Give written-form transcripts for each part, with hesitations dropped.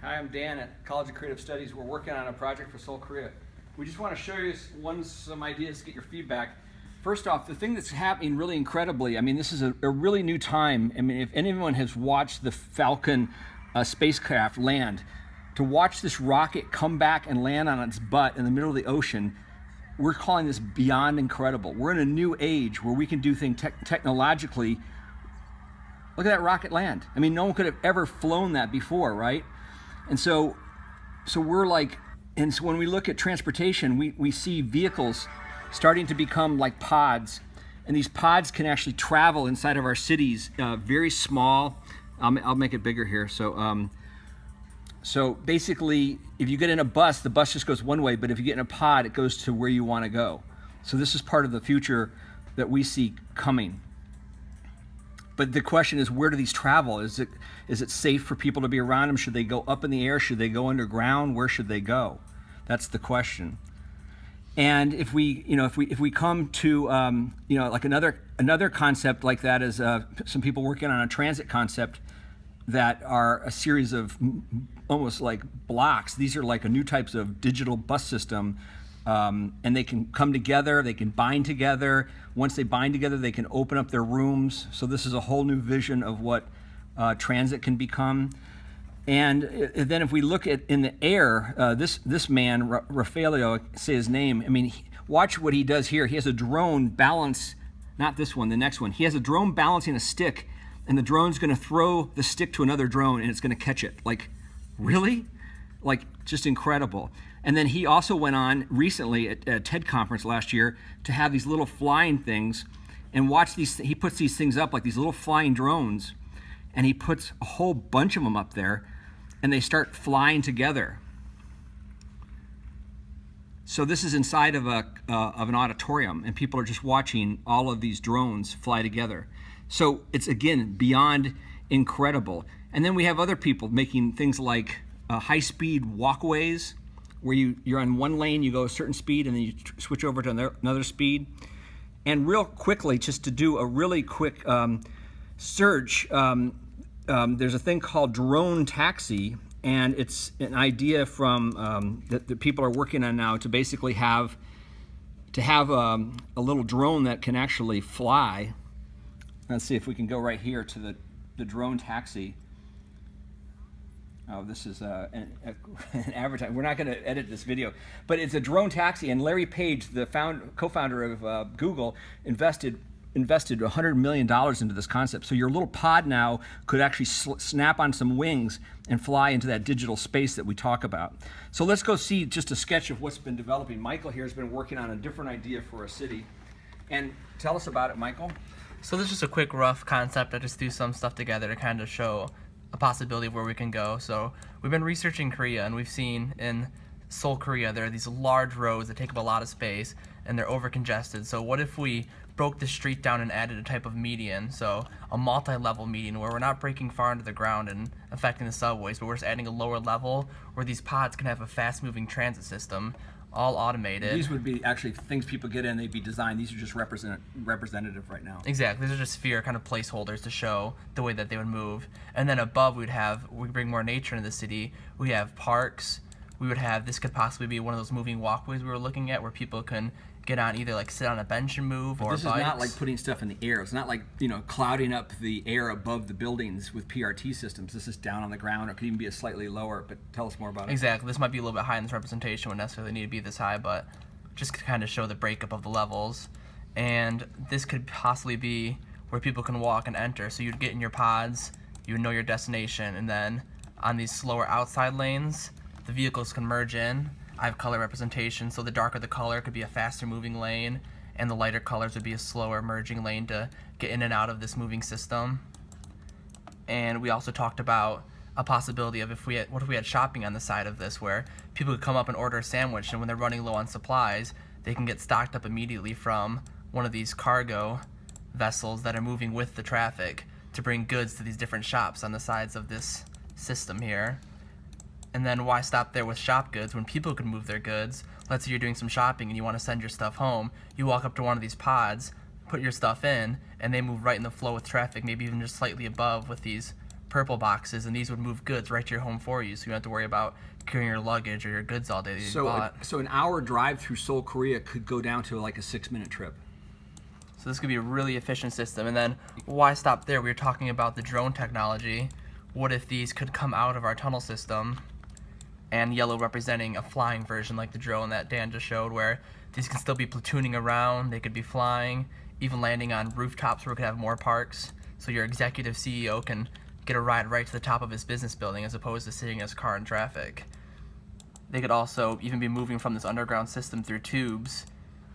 Hi, I'm Dan at College of Creative Studies. We're working on a project for Seoul, Korea. We just want to show you some ideas to get your feedback. First off, the thing that's happening really incredibly, I mean, this is a really new time. I mean, if anyone has watched the Falcon spacecraft land, to watch this rocket come back and land on its butt in the middle of the ocean, we're calling this beyond incredible. We're in a new age where we can do things technologically. Look at that rocket land. I mean, no one could have ever flown that before, right? And so we're like, and so when we look at transportation, we see vehicles starting to become like pods, and these pods can actually travel inside of our cities, very small. I'll make it bigger here. So basically, if you get in a bus, the bus just goes one way, but if you get in a pod, it goes to where you want to go. So this is part of the future that we see coming. But the question is, where do these travel? Is it safe for people to be around them? Should they go up in the air? Should they go underground? Where should they go? That's the question. And if we come to like another concept like that is some people working on a transit concept that are a series of almost like blocks. These are like a new types of digital bus system. And they can come together, they can bind together. Once they bind together, they can open up their rooms. So this is a whole new vision of what transit can become. And then if we look at in the air, this man, Rafaelio, say his name, I mean, watch what he does here. He has a drone balance, not this one, the next one. He has a drone balancing a stick, and the drone's gonna throw the stick to another drone, and it's gonna catch it. Like, really? Like, just incredible. And then he also went on recently at a TED conference last year to have these little flying things, and watch these. He puts these things up like these little flying drones, and he puts a whole bunch of them up there, and they start flying together. So this is inside of an auditorium, and people are just watching all of these drones fly together. So it's, again, beyond incredible. And then we have other people making things like high-speed walkways, where you're on one lane, you go a certain speed, and then you switch over to another speed. And real quickly, just to do a really quick search, there's a thing called drone taxi, and it's an idea from that people are working on now to basically have a little drone that can actually fly. Let's see if we can go right here to the drone taxi. Oh, this is an advertisement. We're not going to edit this video, but it's a drone taxi. And Larry Page, the co-founder of Google, invested $100 million into this concept. So your little pod now could actually snap on some wings and fly into that digital space that we talk about. So let's go see just a sketch of what's been developing. Michael here has been working on a different idea for a city. And tell us about it, Michael. So this is just a quick rough concept. I just threw some stuff together to kind of show a possibility of where we can go. So we've been researching Korea, and we've seen in Seoul, Korea, there are these large roads that take up a lot of space, and they're over congested. So what if we broke the street down and added a type of median, so a multi-level median where we're not breaking far into the ground and affecting the subways, but we're just adding a lower level where these pods can have a fast-moving transit system, all automated. These would be actually things people get in, they'd be designed. These are just representative right now. Exactly. These are just sphere kind of placeholders to show the way that they would move. And then above we bring more nature into the city. We have parks. We would have, this could possibly be one of those moving walkways we were looking at where people can get on, either like sit on a bench and move, or this bikes. Is not like putting stuff in the air. It's not like, clouding up the air above the buildings with PRT systems. This is down on the ground, or it could even be a slightly lower, but tell us more about it. Exactly. This might be a little bit high in this representation, wouldn't necessarily need to be this high, but just to kind of show the breakup of the levels. And this could possibly be where people can walk and enter. So you'd get in your pods, you would know your destination, and then on these slower outside lanes, the vehicles can merge in. I have color representation, so the darker the color could be a faster moving lane, and the lighter colors would be a slower merging lane to get in and out of this moving system. And we also talked about a possibility of what if we had shopping on the side of this, where people could come up and order a sandwich, and when they're running low on supplies, they can get stocked up immediately from one of these cargo vessels that are moving with the traffic to bring goods to these different shops on the sides of this system here. And then why stop there with shop goods when people can move their goods? Let's say you're doing some shopping and you want to send your stuff home. You walk up to one of these pods, put your stuff in, and they move right in the flow with traffic, maybe even just slightly above with these purple boxes, and these would move goods right to your home for you, so you don't have to worry about carrying your luggage or your goods all day that you bought. So an hour drive through Seoul, Korea could go down to like a 6-minute trip. So this could be a really efficient system. And then why stop there? We were talking about the drone technology. What if these could come out of our tunnel system, and yellow representing a flying version like the drone that Dan just showed, where these can still be platooning around, they could be flying, even landing on rooftops where we could have more parks. So your executive CEO can get a ride right to the top of his business building as opposed to sitting in his car in traffic. They could also even be moving from this underground system through tubes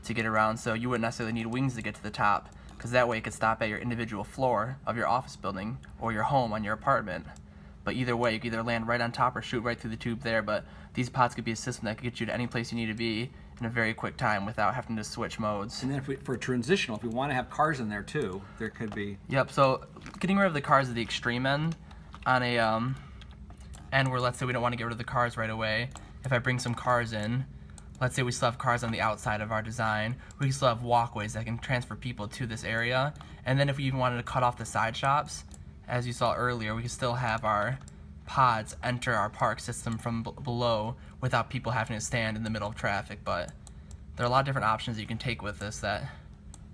to get around, so you wouldn't necessarily need wings to get to the top, because that way it could stop at your individual floor of your office building or your home on your apartment. But either way, you could either land right on top or shoot right through the tube there, but these pods could be a system that could get you to any place you need to be in a very quick time without having to switch modes. And then for transitional, if we want to have cars in there too, there could be... Yep, so getting rid of the cars at the extreme end, on a end where, let's say we don't want to get rid of the cars right away, if I bring some cars in, let's say we still have cars on the outside of our design, we can still have walkways that can transfer people to this area. And then if we even wanted to cut off the side shops, as you saw earlier, we can still have our pods enter our park system from below without people having to stand in the middle of traffic. But there are a lot of different options you can take with this that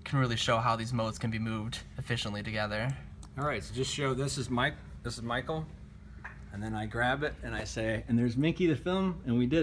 can really show how these modes can be moved efficiently together. All right, so just show, this is Michael, and then I grab it and I say, and there's Minky to film, and we did